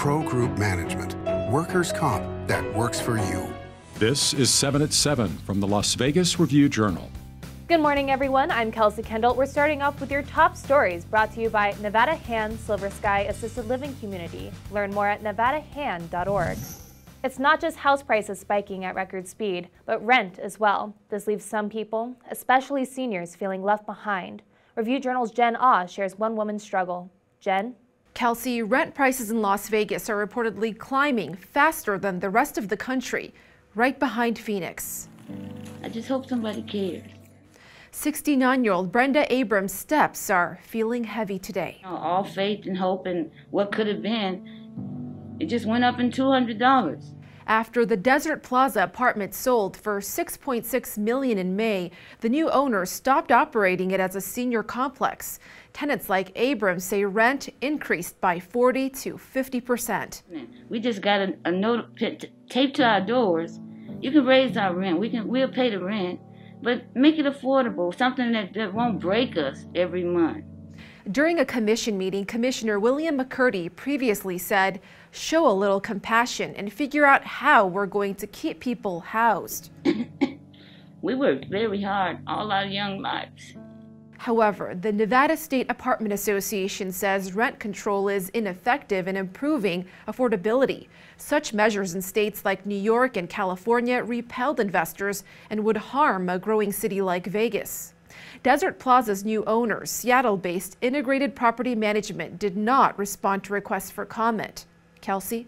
Pro Group Management. Workers' comp that works for you. This is 7 at 7 from the Las Vegas Review-Journal. Good morning, everyone. I'm KELSEY KENDALL. We're starting off with your top stories brought to you by Nevada Hand Silver Sky Assisted Living Community. Learn more at nevadahand.org. It's not just house prices spiking at record speed, but rent as well. This leaves some people, especially seniors, feeling left behind. Review-Journal's Jen Ah shares one woman's struggle. Jen? KELSEY, rent prices in Las Vegas are reportedly climbing faster than the rest of the country, right behind Phoenix. I just hope somebody cares. 69-year-old Brenda Abrams' steps are feeling heavy today. All faith and hope and what could have been, it just went up in $200. After the Desert Plaza apartment sold for $6.6 million in May, the new owner stopped operating it as a senior complex. Tenants like Abrams say rent increased by 40 to 50%. We just got a note taped to our doors. You can raise our rent. We'll pay the rent, but make it affordable, something that won't break us every month. During a commission meeting, Commissioner William McCurdy previously said, "Show a little compassion and figure out how we're going to keep people housed." We worked very hard all our young lives. However, the Nevada State Apartment Association says rent control is ineffective in improving affordability. Such measures in states like New York and California repelled investors and would harm a growing city like Vegas. Desert Plaza's new owner, Seattle-based Integrated Property Management, did not respond to requests for comment. KELSEY?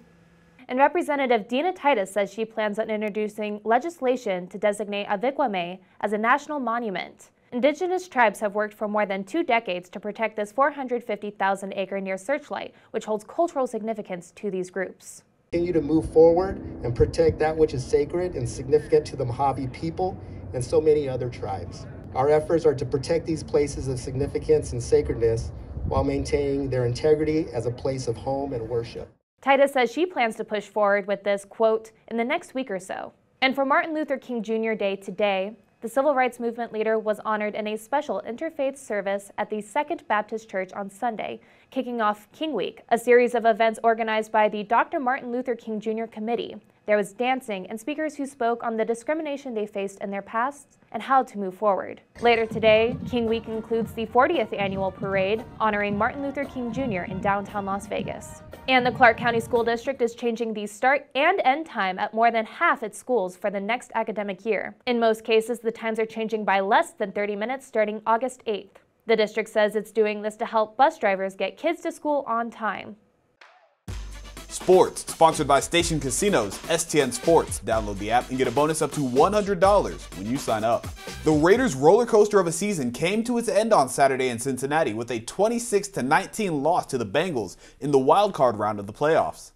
And Representative Dina Titus says she plans on introducing legislation to designate Avi Kwa Ame as a national monument. Indigenous tribes have worked for more than 2 decades to protect this 450,000-acre near Searchlight, which holds cultural significance to these groups. Continue to move forward and protect that which is sacred and significant to the Mojave people and so many other tribes. Our efforts are to protect these places of significance and sacredness while maintaining their integrity as a place of home and worship. Titus says she plans to push forward with this, quote, in the next week or so. And for Martin Luther King Jr. Day today, the civil rights movement leader was honored in a special interfaith service at the Second Baptist Church on Sunday, kicking off King Week, a series of events organized by the Dr. Martin Luther King Jr. Committee. There was dancing and speakers who spoke on the discrimination they faced in their pasts and how to move forward. Later today, King Week includes the 40th annual parade honoring Martin Luther King Jr. in downtown Las Vegas. And the Clark County School District is changing the start and end time at more than half its schools for the next academic year. In most cases, the times are changing by less than 30 minutes starting August 8th. The district says it's doing this to help bus drivers get kids to school on time. Sports, sponsored by Station Casinos, STN Sports. Download the app and get a bonus up to $100 when you sign up. The Raiders' roller coaster of a season came to its end on Saturday in Cincinnati with a 26-19 loss to the Bengals in the wild card round of the playoffs.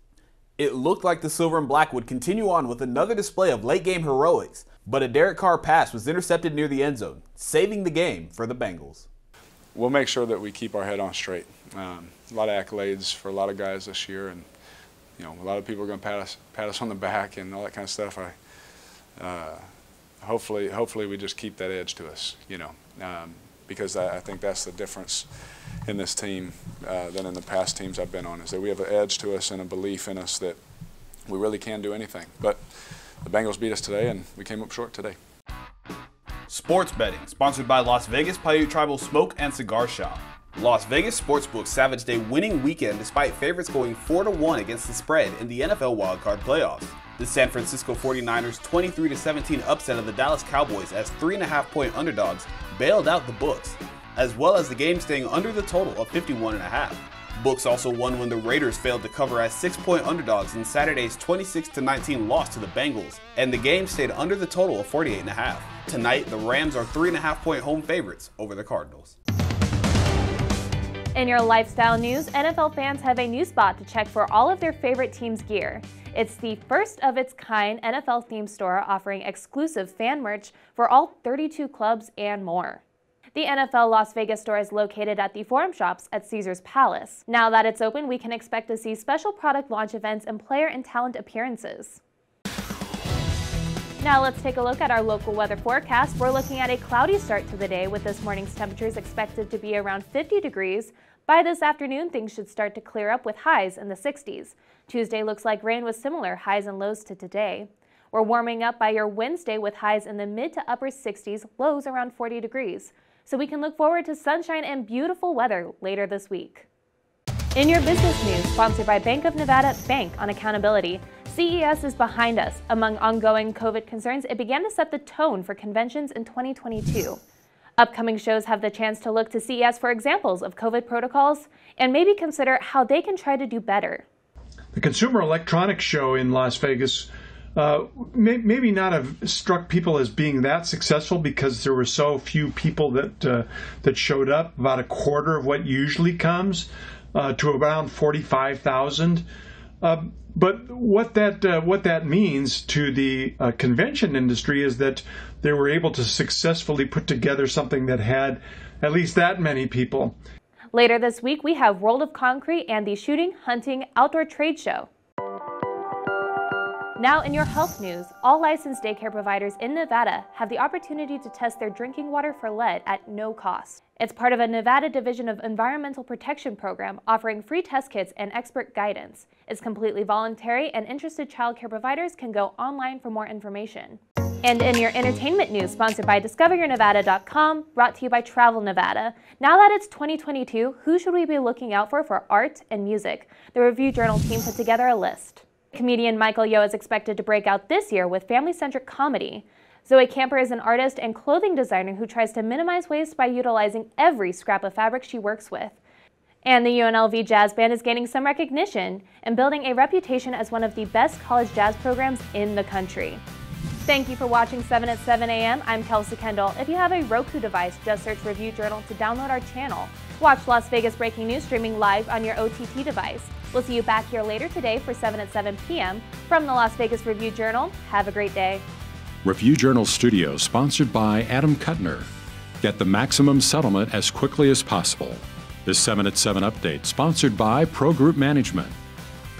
It looked like the Silver and Black would continue on with another display of late-game heroics, but a Derek Carr pass was intercepted near the end zone, saving the game for the Bengals. We'll make sure that we keep our head on straight. A lot of accolades for a lot of guys this year, and you know, a lot of people are going to pat us on the back and all that kind of stuff. Hopefully we just keep that edge to us, you know, because I think that's the difference in this team than in the past teams I've been on, is that we have an edge to us and a belief in us that we really can do anything. But the Bengals beat us today, and we came up short today. Sports betting, sponsored by Las Vegas Paiute Tribal Smoke and Cigar Shop. Las Vegas Sportsbook's Savage Day winning weekend despite favorites going 4-1 against the spread in the NFL wildcard playoffs. The San Francisco 49ers 23-17 upset of the Dallas Cowboys as 3.5-point underdogs bailed out the books, as well as the game staying under the total of 51.5. Books also won when the Raiders failed to cover as 6-point underdogs in Saturday's 26-19 loss to the Bengals, and the game stayed under the total of 48.5. Tonight, the Rams are 3.5-point home favorites over the Cardinals. In your lifestyle news, NFL fans have a new spot to check for all of their favorite teams' gear. It's the first of its kind NFL themed store offering exclusive fan merch for all 32 clubs and more. The NFL Las Vegas store is located at the Forum Shops at Caesars Palace. Now that it's open, we can expect to see special product launch events and player and talent appearances. Now let's take a look at our local weather forecast. We're looking at a cloudy start to the day with this morning's temperatures expected to be around 50 degrees, By this afternoon, things should start to clear up with highs in the 60s. Tuesday looks like rain with similar highs and lows to today. We're warming up by your Wednesday with highs in the mid to upper 60s, lows around 40 degrees. So we can look forward to sunshine and beautiful weather later this week. In your business news, sponsored by Bank of Nevada Bank on Accountability, CES is behind us. Among ongoing COVID concerns, it began to set the tone for conventions in 2022. Upcoming shows have the chance to look to CES for examples of COVID protocols and maybe consider how they can try to do better. The Consumer Electronics Show in Las Vegas maybe not have struck people as being that successful because there were so few people that showed up, about a quarter of what usually comes, to around 45,000. But what that means to the convention industry is that they were able to successfully put together something that had at least that many people. Later this week, we have World of Concrete and the Shooting, Hunting, Outdoor Trade Show. Now in your health news, all licensed daycare providers in Nevada have the opportunity to test their drinking water for lead at no cost. It's part of a Nevada Division of Environmental Protection program offering free test kits and expert guidance. It's completely voluntary, and interested childcare providers can go online for more information. And in your entertainment news, sponsored by DiscoverYourNevada.com, brought to you by Travel Nevada. Now that it's 2022, who should we be looking out for art and music? The Review Journal team put together a list. Comedian Michael Yo is expected to break out this year with family-centric comedy. Zoe Camper is an artist and clothing designer who tries to minimize waste by utilizing every scrap of fabric she works with. And the UNLV Jazz Band is gaining some recognition and building a reputation as one of the best college jazz programs in the country. Thank you for watching 7 at 7 a.m. I'm Kelsey Kendall. If you have a Roku device, just search Review Journal to download our channel. Watch Las Vegas Breaking News streaming live on your OTT device. We'll see you back here later today for 7 at 7 p.m. From the Las Vegas Review Journal. Have a great day. Review Journal Studio, sponsored by Adam Kuttner. Get the maximum settlement as quickly as possible. This 7 at 7 update, sponsored by Pro Group Management.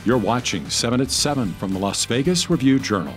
You're watching 7 at 7 from the Las Vegas Review Journal.